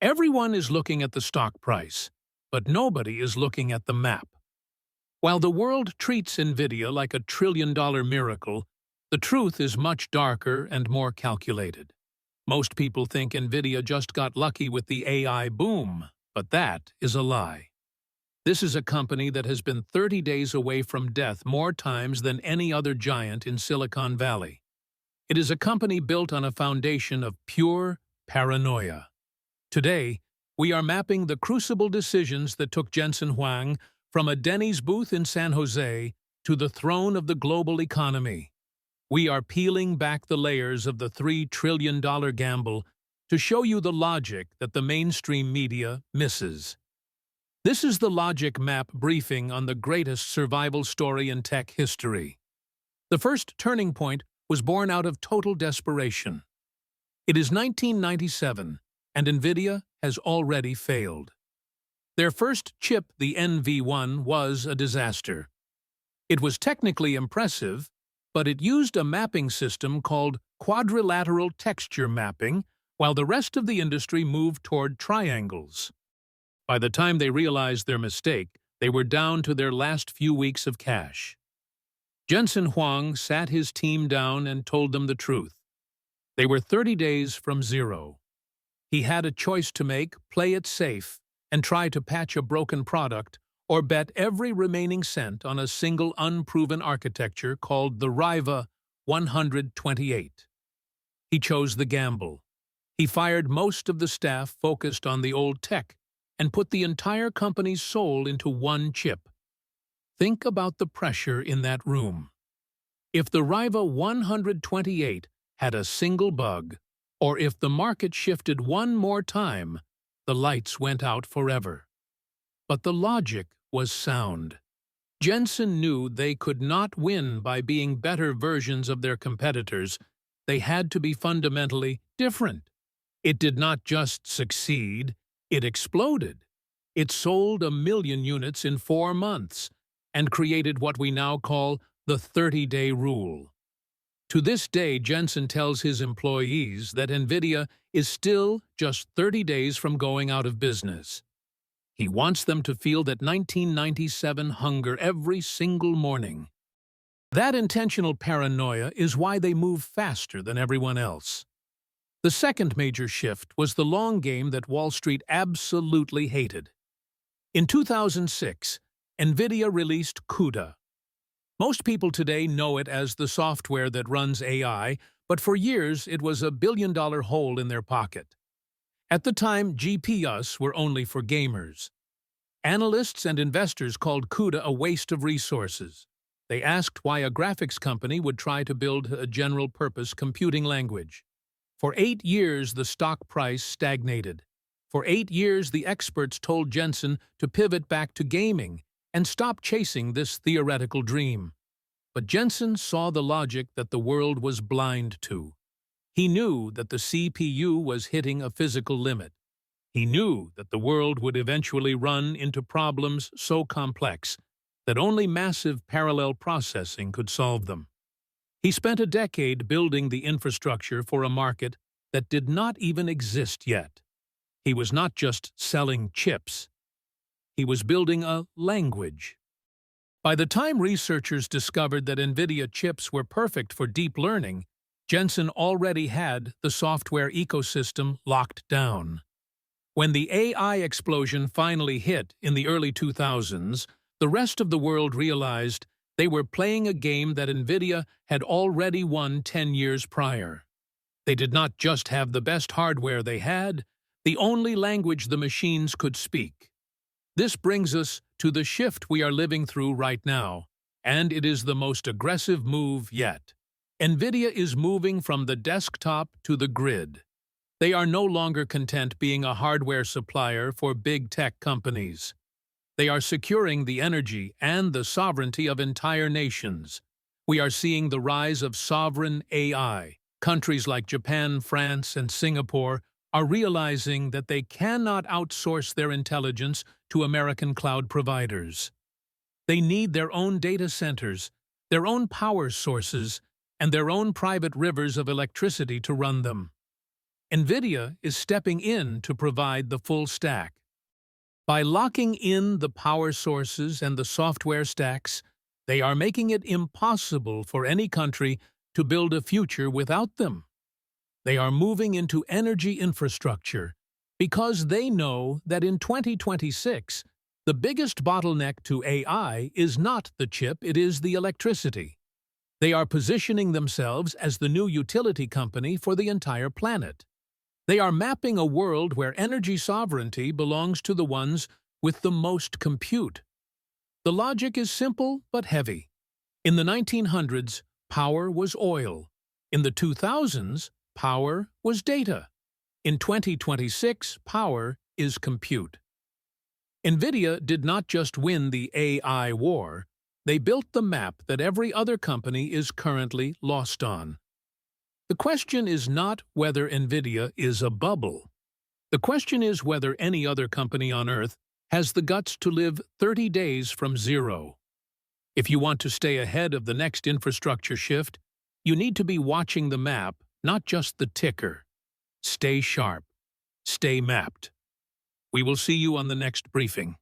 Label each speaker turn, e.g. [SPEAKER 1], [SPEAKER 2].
[SPEAKER 1] Everyone is looking at the stock price, but nobody is looking at the map. While the world treats Nvidia like a trillion-dollar miracle, the truth is much darker and more calculated. Most people think Nvidia just got lucky with the AI boom, but that is a lie. This is a company that has been 30 days away from death more times than any other giant in Silicon Valley. It is a company built on a foundation of pure paranoia. Today, we are mapping the crucible decisions that took Jensen Huang from a Denny's booth in San Jose to the throne of the global economy. We are peeling back the layers of the $3 trillion gamble to show you the logic that the mainstream media misses. This is the LogicMap briefing on the greatest survival story in tech history. The first turning point was born out of total desperation. It is 1997, and Nvidia has already failed. Their first chip, the NV1, was a disaster. It was technically impressive, but it used a mapping system called quadrilateral texture mapping, while the rest of the industry moved toward triangles. By the time they realized their mistake, they were down to their last few weeks of cash. Jensen Huang sat his team down and told them the truth. They were 30 days from zero. He had a choice to make: play it safe and try to patch a broken product, or bet every remaining cent on a single unproven architecture called the Riva 128. He chose the gamble. He fired most of the staff focused on the old tech and put the entire company's soul into one chip. Think about the pressure in that room. If the Riva 128 had a single bug, or if the market shifted one more time, the lights went out forever. But the logic was sound. Jensen knew they could not win by being better versions of their competitors. They had to be fundamentally different. It did not just succeed, it exploded. It sold 1 million units in 4 months and created what we now call the 30-day rule. To this day, Jensen tells his employees that Nvidia is still just 30 days from going out of business. He wants them to feel that 1997 hunger every single morning. That intentional paranoia is why they move faster than everyone else. The second major shift was the long game that Wall Street absolutely hated. In 2006, Nvidia released CUDA. Most people today know it as the software that runs AI, but for years it was a billion-dollar hole in their pocket. At the time, GPUs were only for gamers. Analysts and investors called CUDA a waste of resources. They asked why a graphics company would try to build a general-purpose computing language. For 8 years, the stock price stagnated. For 8 years, the experts told Jensen to pivot back to gaming and stop chasing this theoretical dream. But Jensen saw the logic that the world was blind to. He knew that the CPU was hitting a physical limit. He knew that the world would eventually run into problems so complex that only massive parallel processing could solve them. He spent a decade building the infrastructure for a market that did not even exist yet. He was not just selling chips. He was building a language. By the time researchers discovered that Nvidia chips were perfect for deep learning, Jensen already had the software ecosystem locked down. When the AI explosion finally hit in the early 2000s, the rest of the world realized they were playing a game that Nvidia had already won 10 years prior. They did not just have the best hardware they had, the only language the machines could speak. This brings us to the shift we are living through right now, and it is the most aggressive move yet. Nvidia is moving from the desktop to the grid. They are no longer content being a hardware supplier for big tech companies. They are securing the energy and the sovereignty of entire nations. We are seeing the rise of sovereign AI. Countries like Japan, France, and Singapore are realizing that they cannot outsource their intelligence to American cloud providers. They need their own data centers, their own power sources, and their own private rivers of electricity to run them. Nvidia is stepping in to provide the full stack. By locking in the power sources and the software stacks, they are making it impossible for any country to build a future without them. They are moving into energy infrastructure because they know that in 2026, the biggest bottleneck to AI is not the chip, it is the electricity. They are positioning themselves as the new utility company for the entire planet. They are mapping a world where energy sovereignty belongs to the ones with the most compute. The logic is simple but heavy. In the 1900s, power was oil. In the 2000s, power was data. In 2026, power is compute. Nvidia did not just win the AI war, they built the map that every other company is currently lost on. The question is not whether Nvidia is a bubble. The question is whether any other company on Earth has the guts to live 30 days from zero. If you want to stay ahead of the next infrastructure shift, you need to be watching the map, not just the ticker. Stay sharp. Stay mapped. We will see you on the next briefing.